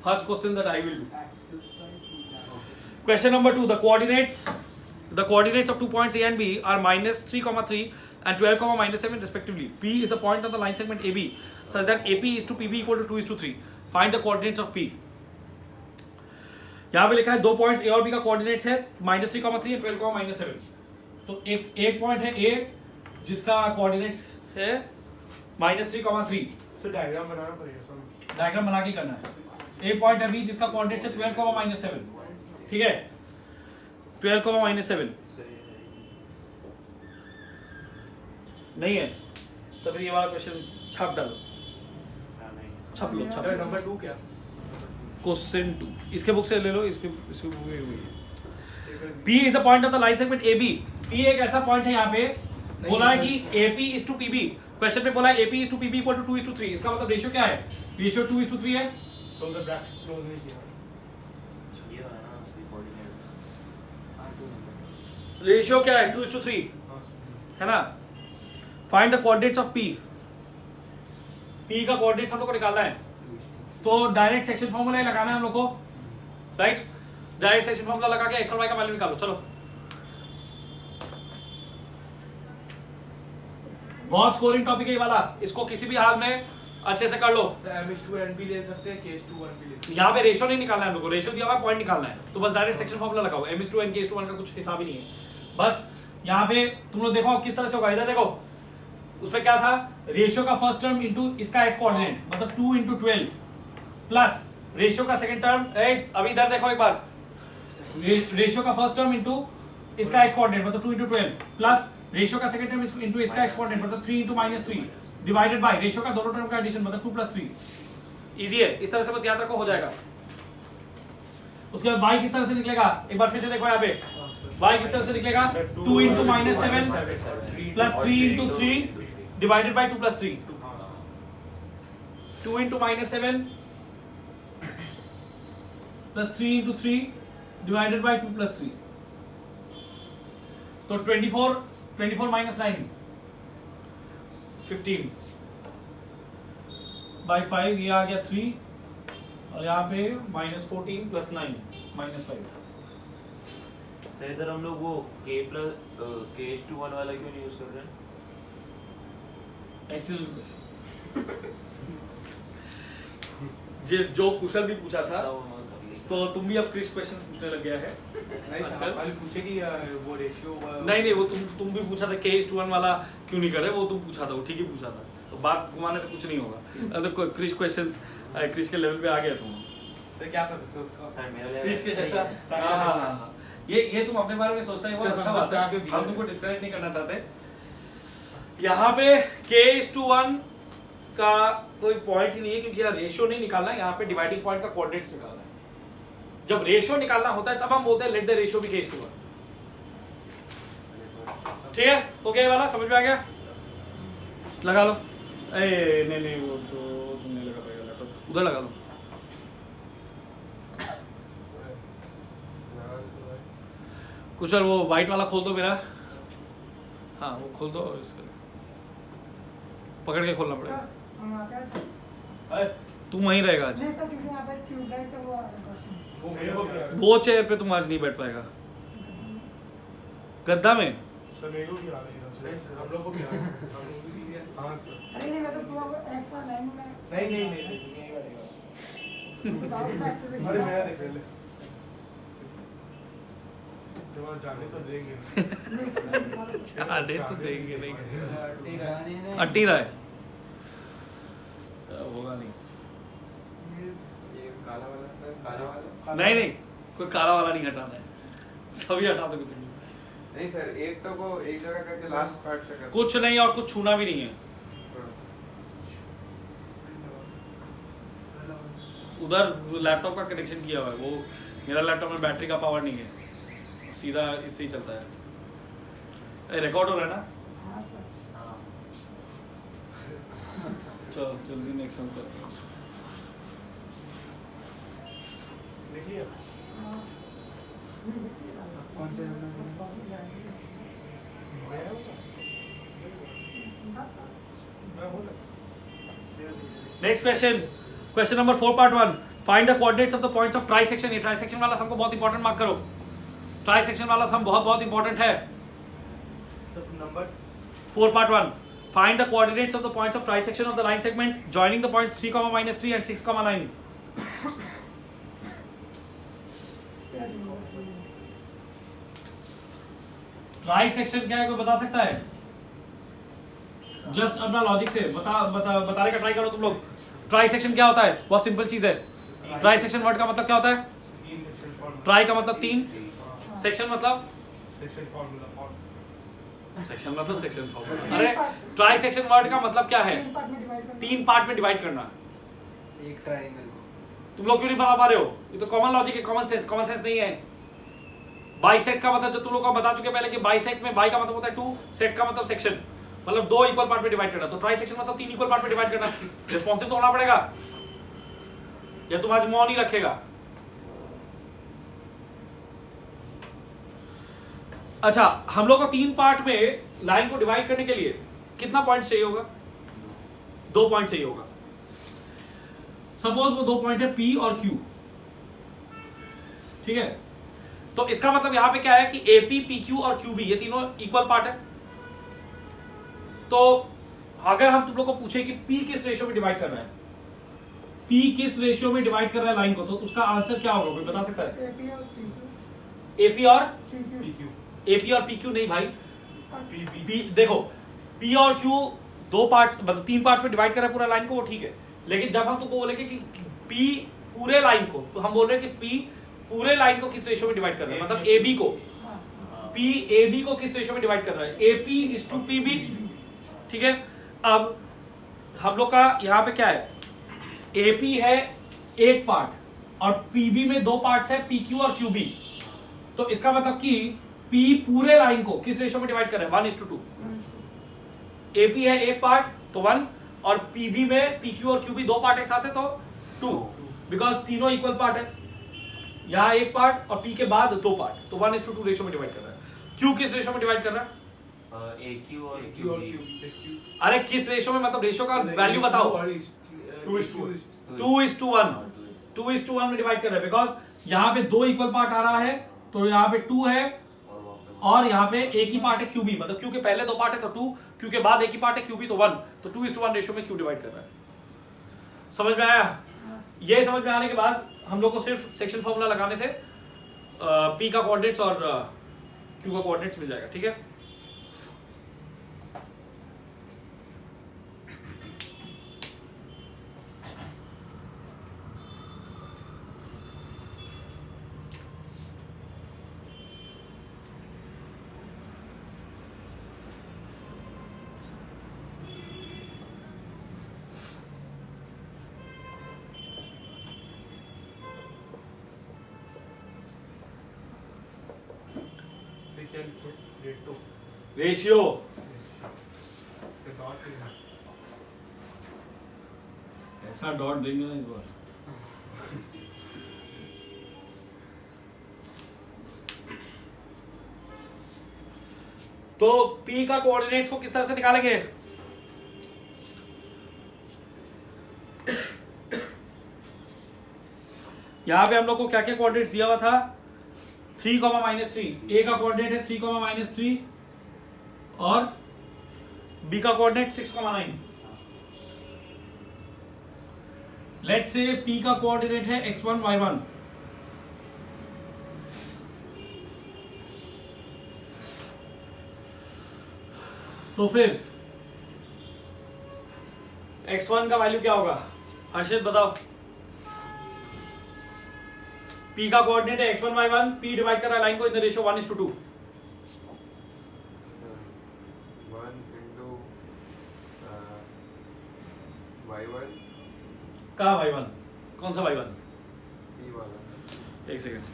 First question that I will do. Question number 2. The coordinates of 2 points A and B are -3, 3 and 12, -7 respectively. P is a point on the line segment AB such that AP is to PB equal to 2:3. Find the coordinates of P. यहाँ पे लिखा है 2 points A और B का coordinates है -3, 3 और 12, -7. तो एक पॉइंट है A जिसका कोऑर्डिनेट्स है -3, 3. तो डायग्राम बनाना पड़ेगा सब. डायग्राम बना के करना है. एक पॉइंट है B जिसका कोऑर्डिनेट्स है 12, -7. ठीक है 12, -7 नहीं है तो फिर ये वाला क्वेश्चन छाप डालो. छाप लो. सर नंबर 2 क्या? क्वेश्चन 2 इसके बुक से ले लो. इसके बुक में हुई है. P is a point of the line segment AB. P एक ऐसा पॉइंट है यहाँ पे बोला है कि AP is to PB. Question में बोला है AP is to PB equal to 2:3. इसका मतलब रेशियो क्या है? रेशियो 2:3 है. सो द ब्रैकेट क्लोज नहीं किया. रेशियो क्या है? 2:3 है ना. Find the coordinates of P. P का कोऑर्डिनेट्स हम लोग को निकालना है तो डायरेक्ट सेक्शन फॉर्मूला लगाना है हम लोग को. राइट डायरेक्ट सेक्शन फॉर्मूला लगा के x और y का वैल्यू निकालो. चलो बहुत स्कोरिंग टॉपिक है ये वाला. इसको किसी भी हाल में अच्छे से कर लो. M/2 भी ले सकते हैं, K/1 भी ले सकते हैं. यहाँ पे रेशियो नहीं निकालना है हम लोग को. रेशियो दिया हुआ है पॉइंट निकालना है तो बस डायरेक्ट सेक्शन फॉर्मूला लगाओ. M/2 K/1 का कुछ हिसाब ही नहीं है. बस यहाँ पे तुम लोग देखो किस तरह से होगा. इधर देखो उसमें क्या था रेशियो का फर्स्ट टर्म इनटू इसका x कोऑर्डिनेट मतलब 2 × 12 प्लस रेशियो का सेकंड टर्म. अभी इधर देखो एक बार. रेशियो का फर्स्ट टर्म इनटू इसका x कोऑर्डिनेट मतलब 2 × 12 प्लस रेशियो का सेकंड टर्म इनटू इसका x कोऑर्डिनेट मतलब 3 × -3 डिवाइडेड बाय रेशियो का दोनों टर्म का एडिशन मतलब 2 + 3. इजी है. इस तरह से बस याद रखो हो जाएगा. उसके बाद y किस तरह से निकलेगा एक बार फिर से देखो यहाँ पे. y किस तरह से निकलेगा 2 × -7 plus 3 × 3 divided by 2 + 3. 2 × -7 plus 3 × 3 divided by 2 + 3. तो 24 -9 15 बाय 5 ये आ गया 3 और यहाँ पे -14 + 9 -5. सर इधर हम लोग वो K/1 वाला क्यों नहीं यूज कर रहे हैं? Excellent question. जो कुशल भी पूछा था तो तुम भी अब क्रिश क्वेश्चन पूछने लग गया है. नहीं सर पहले पूछे कि वो रेशियो नहीं वो तुम भी पूछा था K/1 वाला क्यों नहीं कर रहे. वो तुम पूछा था वो ठीक ही पूछा था. तो बात घुमाने से कुछ नहीं होगा. अब क्रिश क्वेश्चंस क्रिश के लेवल पे आ गया तुम. सर क्या कर सकते हो उसका? सर मेरा क्रिश के जैसा. हाँ ये तुम अपने बारे में सोचता है बहुत अच्छा बात है. हम तुमको डिस्करेज नहीं करना चाहते. यहाँ पे K/1 का कोई पॉइंट ही नहीं है क्योंकि यहाँ रेशियो नहीं निकालना है. यहाँ पे डिवाइडिंग पॉइंट का कोऑर्डिनेट्स निकालना है. जब रेशियो निकालना होता है तब हम बोलते हैं let the ratio B K/1. ठीक है हो गया ये वाला समझ में आ गया. लगा लो. नहीं वो तो तुम नहीं लगा पाएगा. लैपटॉप उधर लगा लो. कुशल वो व्हाइट वाला खोल दो मेरा. हाँ वो खोल दो और इसका पकड़ के खोलना पड़ेगा. तुम वहीं रहेगा आज. वो चेयर पे तुम आज नहीं बैठ पाएगा. गद्दा में सर मेरे को भी आ रही है. सर हम लोग को भी आ रही है. हाँ सर. अरे नहीं मैं तो पूरा एक्स पर नहीं अरे मेरा देख ले. तुम्हारा जाने तो देंगे. जाने तो देंगे नहीं. अट्टी रहा है होगा नहीं. काला वाला सर काला वाला नहीं कोई काला वाला नहीं हटाना है. सभी हटा दोगे तुम. नहीं सर एक तो को एक जगह करके लास्ट पार्ट से कर. कुछ नहीं और कुछ छूना भी नहीं है. उधर लैपटॉप का कनेक्शन किया हुआ है. वो मेरा लैपटॉप में बैटरी का पावर नहीं है. सीधा इससे ही चलता है. रिकॉर्ड हो रहा है ना. चलो जल्दी नेक्स्ट सम करते हैं. देखिए कौन से next question number 4 part 1. Find the coordinates of the points of trisection. ये ट्राइसेक्शन वाला हमको बहुत इंपॉर्टेंट मार्क करो, ट्राइसेक्शन वाला सम बहुत बहुत इंपॉर्टेंट है। Number 4.1 find the coordinates of the points of trisection of the line segment joining the points 3, -3 and 6, 9। Trisection क्या है, कोई बता सकता है? जस्ट अपना लॉजिक से बताने का ट्राई करो तुम लोग। ट्राइसेक्शन क्या होता है? बहुत सिंपल चीज है। ट्राइसेक्शन वर्ड का मतलब क्या होता है? तीन सेक्शन फॉर्मूला, ट्राई का मतलब 3, सेक्शन मतलब सेक्शन फॉर्मूला, सेक्शन मतलब सेक्शन फॉर्मूला। अरे ट्राइसेक्शन वर्ड का मतलब क्या है? 3 पार्ट में डिवाइड करना। एक ट्रायंगल। तुम लोग क्यों नहीं बता पा रहे हो? ये तो कॉमन लॉजिक है, कॉमन सेंस नहीं है। बाइसेक्ट का मतलब जो तुम लोग को बता चुके पहले कि बाइसेक्ट में बाई का मतलब होता है 2, सेट का मतलब सेक्शन, मतलब 2 इक्वल पार्ट में डिवाइड करना। तो ट्राइसेक्शन मतलब 3 इक्वल पार्ट में डिवाइड करना। रिस्पॉन्सिव तो होना पड़ेगा, या तुम आज मौन ही रखेगा? अच्छा, हम लोग को 3 पार्ट में लाइन को डिवाइड करने के लिए कितना पॉइंट चाहिए होगा? 2 पॉइंट चाहिए होगा। सपोज वो 2 पॉइंट है P और Q, ठीक है? तो इसका मतलब यहां पे क्या है कि AP, PQ और QB ये तीनों इक्वल पार्ट है। तो अगर हम तुम लोग को पूछे कि P किस रेशियो में डिवाइड कर रहा है, P किस रेशियो में डिवाइड कर रहा है लाइन को, तो उसका आंसर क्या होगा? कोई बता सकता है? AP और PQ, AP और PQ नहीं भाई, PB, P देखो, P और Q 2 पार्ट्स मतलब 3 पार्ट्स में डिवाइड कर रहा है पूरा लाइन को, वो ठीक है। लेकिन जब हम तुमको बोलेंगे कि P पूरे लाइन को, तो हम बोल रहे हैं कि P पूरे लाइन को किस रेशियो में डिवाइड कर रहा है, मतलब AB को, P AB को किस रेशियो में डिवाइड कर रहा है? AP is to PB, ठीक है? अब हम लोग का यहाँ पे क्या है? AP है एक पार्ट और PB में 2 पार्ट्स है, PQ और QB। तो इसका मतलब कि P पूरे लाइन को किस रेशियो में डिवाइड कर रहा है? 1:2। AP है एक पार्ट तो 1, और PB में PQ और QB 2 पार्ट एक साथ है तो 2, बिकॉज तीनों इक्वल पार्ट है। यहाँ एक पार्ट और P के बाद 2 पार्ट, तो 1:2 रेशियो में डिवाइड कर रहा है। Q किस रेशियो में डिवाइड कर रहा है? AQ और AQ और QB। Q, अरे किस रेशियो में, मतलब रेशियो का वैल्यू बताओ। 2:1 2:1 में डिवाइड कर रहा है, बिकॉज यहाँ पे 2 इक्वल पार्ट आ रहा है, तो यहाँ पे 2 है और यहाँ पे एक ही पार्ट है QB, मतलब Q के पहले 2 पार्ट है तो 2, Q के बाद एक ही पार्ट है QB तो 1, तो 2:1 रेशियो में Q डिवाइड कर रहा है। समझ में आया? ये समझ में आने के बाद हम लोग को सिर्फ सेक्शन फॉर्मूला लगाने से P का कोऑर्डिनेट्स और Q का कोऑर्डिनेट्स मिल जाएगा, ठीक है? रेशियो ऐसा डॉट देंगे ना इस बार। तो P का कोऑर्डिनेट्स को किस तरह से निकालेंगे? यहां पे हम लोग को क्या क्या कोऑर्डिनेट्स दिया हुआ था? 3, -3। A का कोऑर्डिनेट है 3, -3 और B का कोऑर्डिनेट 6, 9। लेट्स से P का कोऑर्डिनेट है x1, y1, तो फिर x1 का वैल्यू क्या होगा? हर्षित बताओ। P का कोऑर्डिनेट है x1, y1, P डिवाइड कर रहा है लाइन को in the ratio 1:2। 1 into y1 कहाँ y1? कौन सा y1? p वाला। एक सेकेंड।